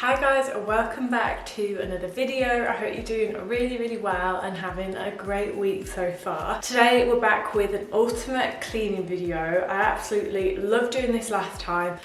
Hi guys, welcome back to another video. I hope you're doing really well and having a great week so far. Today we're back with an ultimate cleaning video. I absolutely loved doing this last time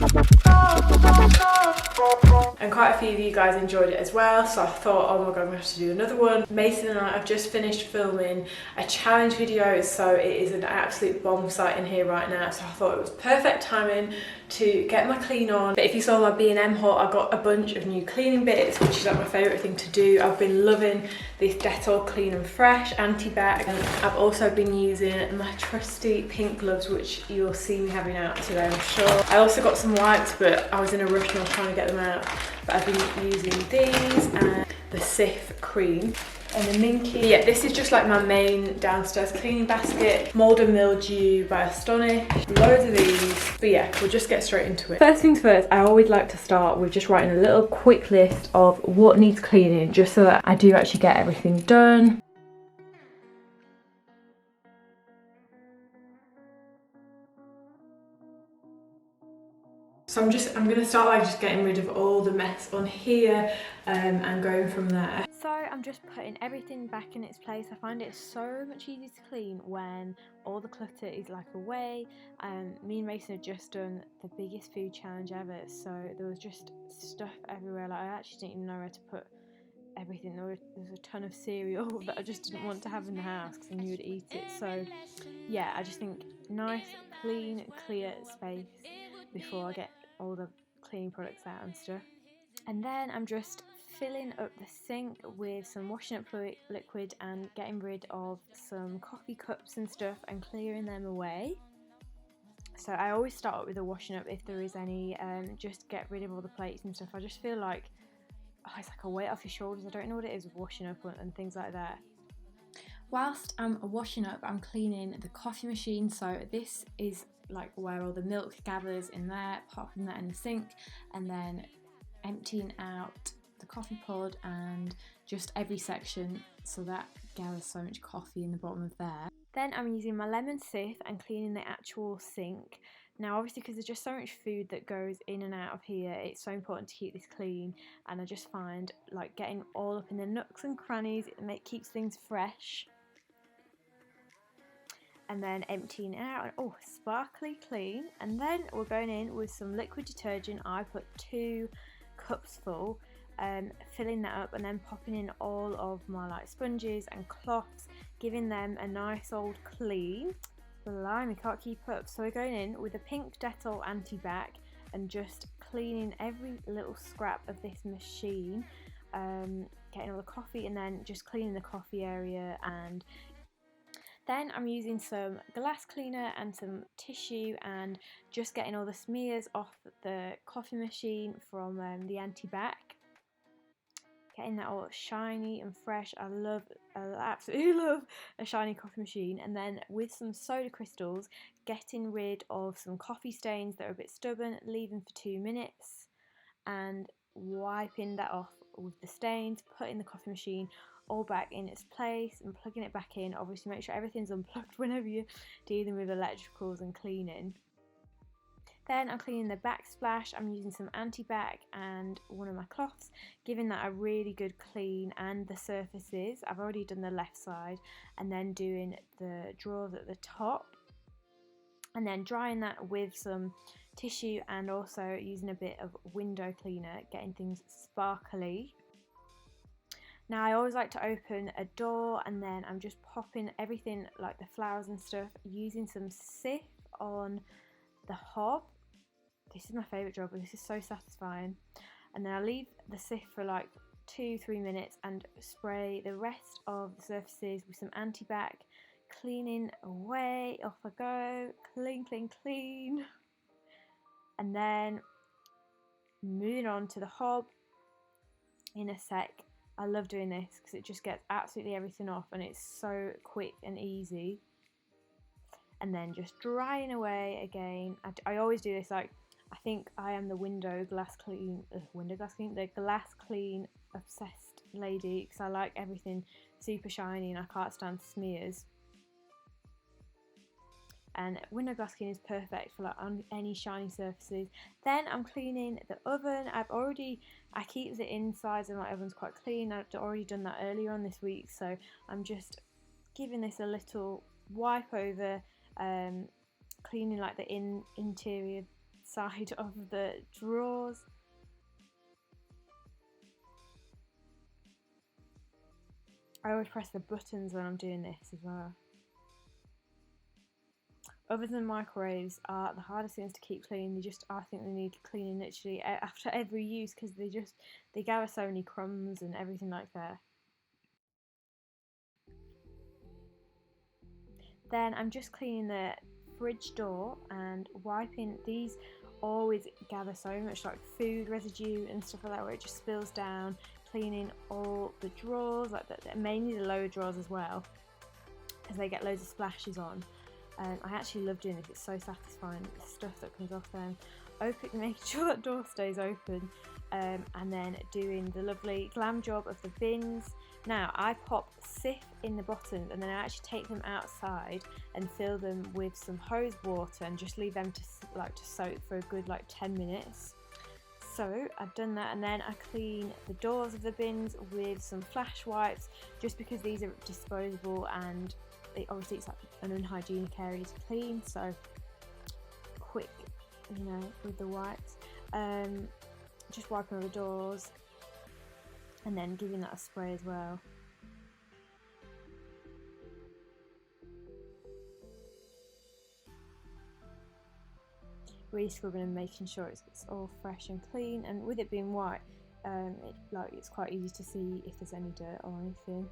and quite a few of you guys enjoyed it as well, so I thought, oh my god, I'm gonna have to do another one. Mason and I have just finished filming a challenge video, so it is an absolute bomb site in here right now, so I thought it was perfect timing to get my clean on. But if you saw my B&M haul, I got a bunch of new cleaning bits, which is like my favourite thing to do. I've been loving this Dettol Clean and Fresh anti-bac, and I've also been using my trusty pink gloves, which you'll see me having out today, I'm sure. I also got some wipes, but I was in a rush and I was trying to get them out. But I've been using these and the Sif cream. And the Minky, yeah, this is just like my main downstairs cleaning basket. Mould and Mildew by Astonish, loads of these. But yeah, we'll just get straight into it. First things first, I always like to start with just writing a little quick list of what needs cleaning, just so that I do actually get everything done. So I'm gonna start by just getting rid of all the mess on here and going from there. So I'm just putting everything back in its place. I find it so much easier to clean when all the clutter is like away. Me and Mason had just done the biggest food challenge ever, so there was just stuff everywhere. Like I actually didn't even know where to put everything. There was a ton of cereal that I just didn't want to have in the house because I knew I'd eat it. So yeah, I just think nice, clean, clear space before I get all the cleaning products out and stuff. And then I'm just filling up the sink with some washing up liquid and getting rid of some coffee cups and stuff and clearing them away. So I always start with a washing up if there is any, just get rid of all the plates and stuff. I just feel like, oh, it's like a weight off your shoulders. I don't know what it is with washing up and things like that. Whilst I'm washing up, I'm cleaning the coffee machine. So this is like where all the milk gathers in there, popping that in the sink and then emptying out the coffee pod and just every section, so that gathers so much coffee in the bottom of there. Then I'm using my lemon sieve and cleaning the actual sink. Now obviously because there's just so much food that goes in and out of here, it's so important to keep this clean, and I just find like getting all up in the nooks and crannies, it keeps things fresh. And then emptying out, and oh, sparkly clean. And then we're going in with some liquid detergent. I put 2 cups full, filling that up and then popping in all of my like sponges and cloths, giving them a nice old clean. Blimey, can't keep up. So we're going in with a pink Dettol anti-bac and just cleaning every little scrap of this machine, getting all the coffee and then just cleaning the coffee area. And then I'm using some glass cleaner and some tissue and just getting all the smears off the coffee machine from the anti-bac. Getting that all shiny and fresh. I absolutely love a shiny coffee machine. And then with some soda crystals, getting rid of some coffee stains that are a bit stubborn, leaving for 2 minutes and wiping that off with the stains, putting the coffee machine all back in its place and plugging it back in. Obviously make sure everything's unplugged whenever you're dealing with electricals and cleaning. Then I'm cleaning the backsplash. I'm using some anti-bac and one of my cloths, giving that a really good clean, and the surfaces. I've already done the left side and then doing the drawers at the top, and then drying that with some tissue and also using a bit of window cleaner, getting things sparkly. Now I always like to open a door and then I'm just popping everything like the flowers and stuff, using some Sif on the hob. This is my favourite job, and this is so satisfying. And then I leave the Sif for like 2-3 minutes and spray the rest of the surfaces with some anti-bac, cleaning away. Off I go, clean, clean, clean. And then moving on to the hob in a sec. I love doing this because it just gets absolutely everything off and it's so quick and easy. And then just drying away again. I always do this, like, I think I am the the glass clean obsessed lady, because I like everything super shiny and I can't stand smears. and window glass cleaner is perfect for like on any shiny surfaces. Then I'm cleaning the oven. I keep the insides of my oven's quite clean. I've already done that earlier on this week, so I'm just giving this a little wipe over, cleaning like the interior side of the drawers. I always press the buttons when I'm doing this as well. Ovens and microwaves are the hardest things to keep clean. I think they need cleaning literally after every use, because they gather so many crumbs and everything like that. Then I'm just cleaning the fridge door and wiping. These always gather so much like food residue and stuff like that, where it just spills down. Cleaning all the drawers, like mainly the lower drawers as well, because they get loads of splashes on. I actually love doing this, it's so satisfying, the stuff that comes off them. Making sure that door stays open, and then doing the lovely glam job of the bins. Now I pop sif in the bottoms, and then I actually take them outside and fill them with some hose water and just leave them to soak for a good 10 minutes. So I've done that, and then I clean the doors of the bins with some flash wipes, just because these are disposable and obviously it's like an unhygienic area to clean, so quick, with the wipes. Just wiping over the doors and then giving that a spray as well. Re-scrubbing and making sure it's all fresh and clean, and with it being white, it's quite easy to see if there's any dirt or anything.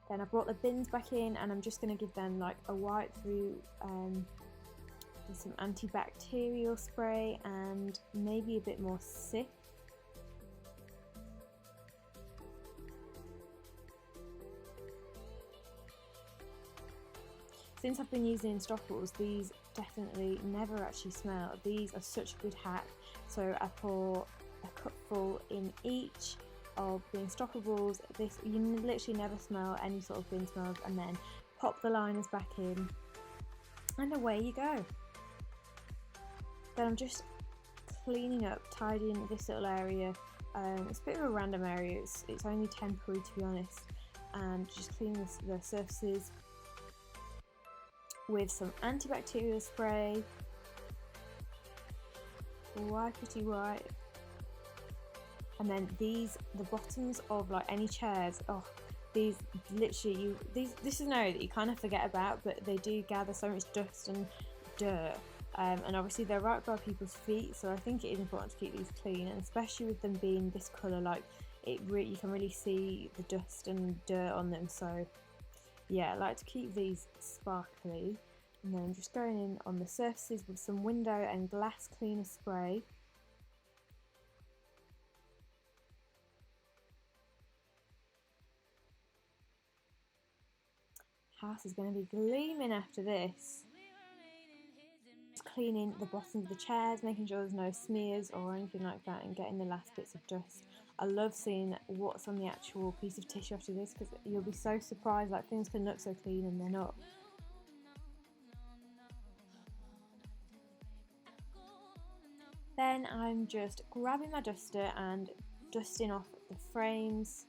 Then I brought the bins back in, and I'm just going to give them a wipe through with some antibacterial spray and maybe a bit more sif. Since I've been using Stoppables, these definitely never actually smell. These are such a good hack. So I pour a cupful in each of the Stoppables. You literally never smell any sort of bin smells, and then pop the liners back in, and away you go. Then I'm just cleaning up, tidying this little area. It's a bit of a random area. It's only temporary, to be honest, and just cleaning the surfaces with some antibacterial spray. Wipey wipe. And then the bottoms of any chairs, these literally, this is an area that you kind of forget about, but they do gather so much dust and dirt, and obviously they're right by people's feet, so I think it is important to keep these clean, and especially with them being this colour, you can really see the dust and dirt on them. So yeah, I like to keep these sparkly. And then I'm just going in on the surfaces with some window and glass cleaner spray. House is going to be gleaming after this. Just cleaning the bottoms of the chairs, making sure there's no smears or anything like that, and getting the last bits of dust. I love seeing what's on the actual piece of tissue after this, because you'll be so surprised, things can look so clean and they're not. Then I'm just grabbing my duster and dusting off the frames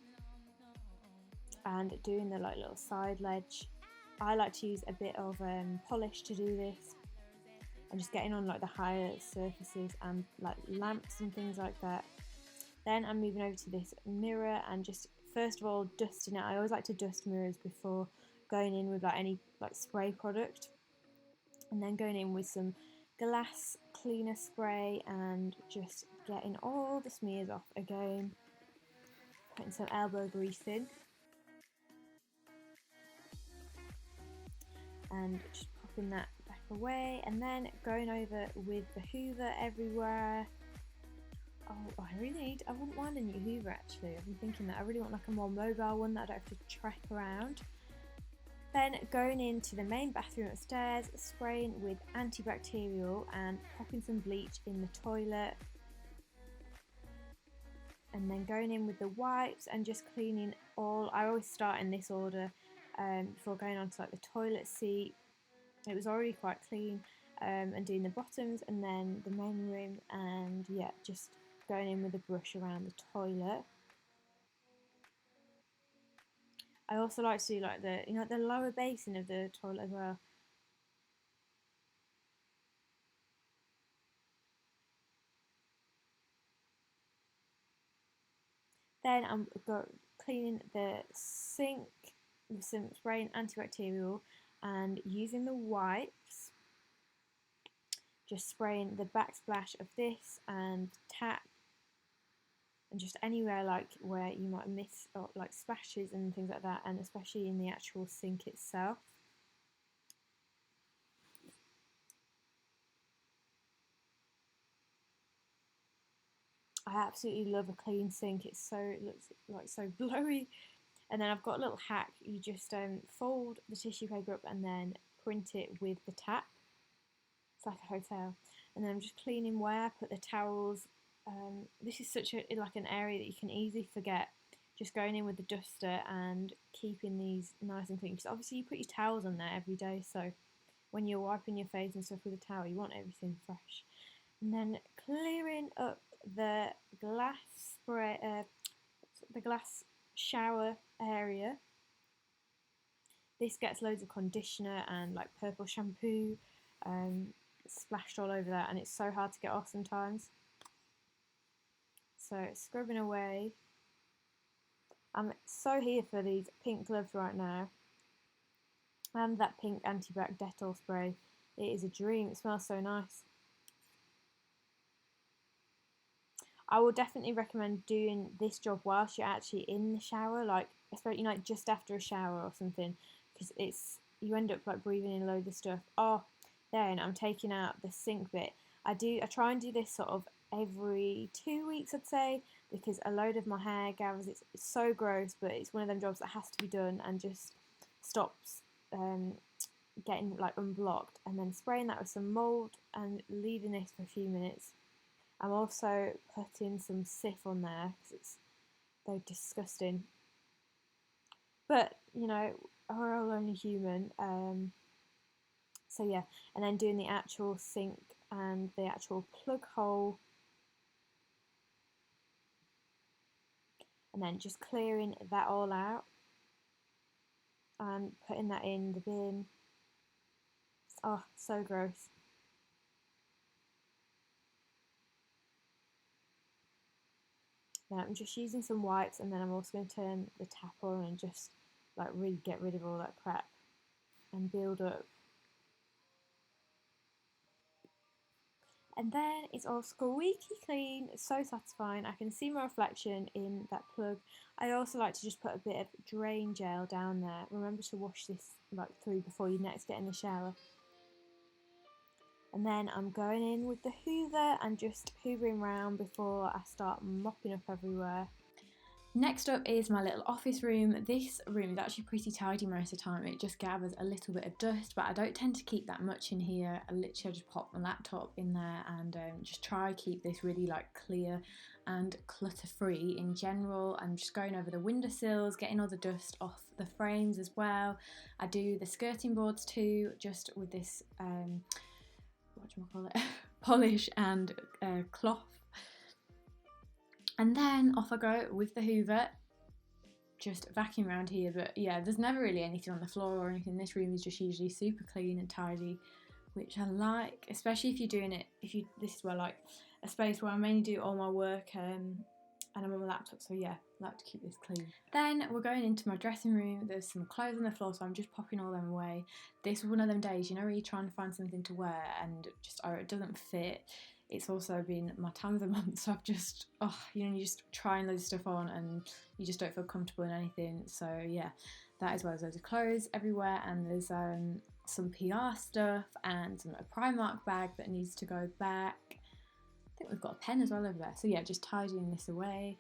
and doing the little side ledge. I like to use a bit of polish to do this. I'm just getting on the higher surfaces and lamps and things like that. Then I'm moving over to this mirror and just first of all dusting it. I always like to dust mirrors before going in with any spray product, and then going in with some glass cleaner spray and just getting all the smears off again. Putting some elbow grease in and just popping that back away, and then going over with the hoover everywhere. I wouldn't mind a new hoover actually. I've been thinking that I really want a more mobile one that I don't have to trek around. Then going into the main bathroom upstairs, spraying with antibacterial and popping some bleach in the toilet. and then going in with the wipes and just cleaning all. I always start in this order before going on to like the toilet seat. It was already quite clean, and doing the bottoms and then the main room, and yeah, just going in with a brush around the toilet. I also like to do like the lower basin of the toilet as well. Then I'm cleaning the sink with some spraying antibacterial and using the wipes, just spraying the backsplash of this and tap, and just anywhere like where you might miss, or like splashes and things like that, and especially in the actual sink itself. I absolutely love a clean sink. It looks like so glowy. And then I've got a little hack. You just fold the tissue paper up and then print it with the tap. It's like a hotel. And then I'm just cleaning where I put the towels. This is such like an area that you can easily forget. Just going in with the duster and keeping these nice and clean. Because obviously you put your towels on there every day, so when you're wiping your face and stuff with a towel, you want everything fresh. And then clearing up the glass spray, the glass shower area. This gets loads of conditioner and like purple shampoo splashed all over that, and it's so hard to get off sometimes. So scrubbing away. I'm so here for these pink gloves right now, and that pink anti-bac Dettol spray. It is a dream. It smells so nice. I will definitely recommend doing this job whilst you're actually in the shower, like especially like just after a shower or something, because you end up like breathing in a load of stuff. Oh, then I'm taking out the sink bit. I try and do this sort of every 2 weeks, I'd say, because a load of my hair gathers. It's so gross, but it's one of them jobs that has to be done and just stops getting like unblocked. And then spraying that with some mould and leaving this for a few minutes. I'm also putting some Sif on there because they're disgusting. But, we're all only human. So yeah, and then doing the actual sink and the actual plug hole. And then just clearing that all out and putting that in the bin. Oh, so gross. Now I'm just using some wipes, and then I'm also going to turn the tap on and just like really get rid of all that crap and build up. And then it's all squeaky clean, so satisfying. I can see my reflection in that plug. I also like to just put a bit of drain gel down there. Remember to wash this like through before you next get in the shower. And then I'm going in with the hoover and just hoovering around before I start mopping up everywhere. Next up is my little office room. This room is actually pretty tidy most of the time. It just gathers a little bit of dust, but I don't tend to keep that much in here. I literally just pop my laptop in there and just try to keep this really like clear and clutter-free in general. I'm just going over the windowsills, getting all the dust off the frames as well. I do the skirting boards too, just with this polish and cloth. And then off I go with the hoover, just vacuum around here. But yeah, there's never really anything on the floor or anything. This room is just usually super clean and tidy, which I like, especially if you're doing it, this is where like a space where I mainly do all my work and I'm on my laptop, so yeah, I like to keep this clean. Then we're going into my dressing room. There's some clothes on the floor, so I'm just popping all them away. This was one of them days, where you're trying to find something to wear and just, it doesn't fit. It's also been my time of the month, so I've just, you're just trying loads of stuff on and you just don't feel comfortable in anything. So yeah, that as well as loads of clothes everywhere, and there's some PR stuff and a Primark bag that needs to go back. I think we've got a pen as well over there. So yeah, just tidying this away.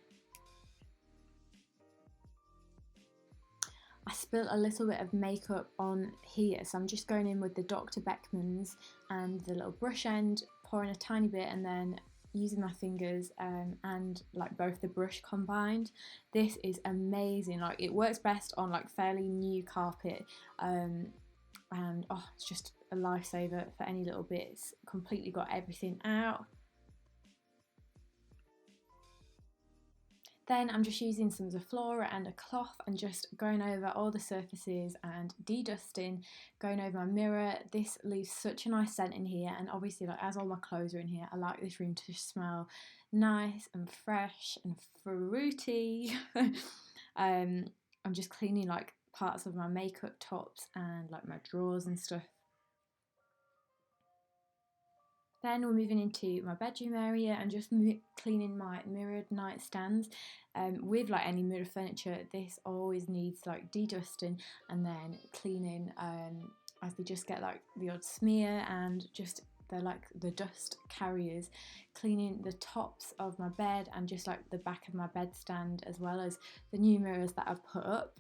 I spilled a little bit of makeup on here, so I'm just going in with the Dr. Beckmans and the little brush end, pouring a tiny bit and then using my fingers and like both the brush combined. This is amazing. Like, it works best on like fairly new carpet, and oh, it's just a lifesaver for any little bits. Completely got everything out. Then I'm just using some Zoflora and a cloth and just going over all the surfaces and de-dusting, going over my mirror. This leaves such a nice scent in here, and obviously, like, as all my clothes are in here, I like this room to smell nice and fresh and fruity. I'm just cleaning like parts of my makeup tops and like my drawers and stuff. Then we're moving into my bedroom area and just cleaning my mirrored nightstands. With like any mirror furniture, this always needs like de-dusting and then cleaning, as they just get like the odd smear, and just they're like the dust carriers. Cleaning the tops of my bed and just like the back of my bedstand, as well as the new mirrors that I've put up.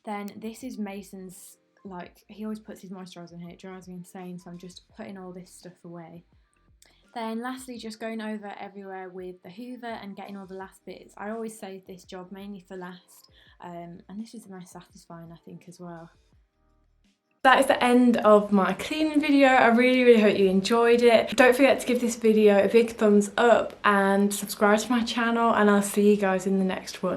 Then this is Mason's, like, he always puts his moisturiser in here, it drives me insane, so I'm just putting all this stuff away. Then lastly, just going over everywhere with the hoover and getting all the last bits. I always save this job mainly for last, and this is the most satisfying, I think, as well. That is the end of my cleaning video. I really hope you enjoyed it. Don't forget to give this video a big thumbs up and subscribe to my channel, and I'll see you guys in the next one.